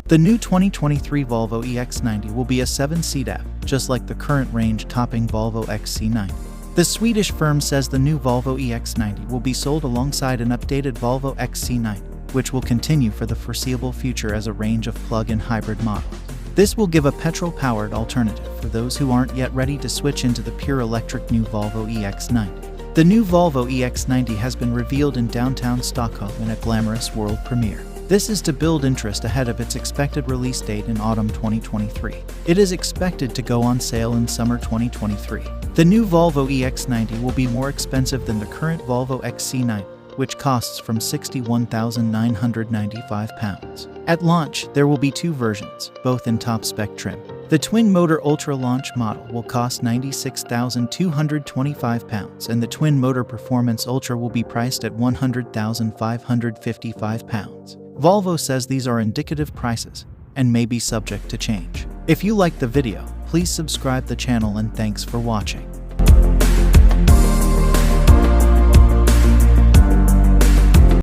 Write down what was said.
The new 2023 Volvo EX90 will be a 7-seat app, just like the current range-topping Volvo XC90. The Swedish firm says the new Volvo EX90 will be sold alongside an updated Volvo XC90, which will continue for the foreseeable future as a range of plug-in hybrid models. This will give a petrol-powered alternative for those who aren't yet ready to switch into the pure electric new Volvo EX90. The new Volvo EX90 has been revealed in downtown Stockholm in a glamorous world premiere. This is to build interest ahead of its expected release date in autumn 2023. It is expected to go on sale in summer 2023. The new Volvo EX90 will be more expensive than the current Volvo XC90, which costs from £61,995. At launch, there will be two versions, both in top-spec trim. The twin-motor Ultra-Launch model will cost £96,225, and the twin-motor Performance Ultra will be priced at £100,555. Volvo says these are indicative prices and may be subject to change. If you liked the video, please subscribe the channel and thanks for watching.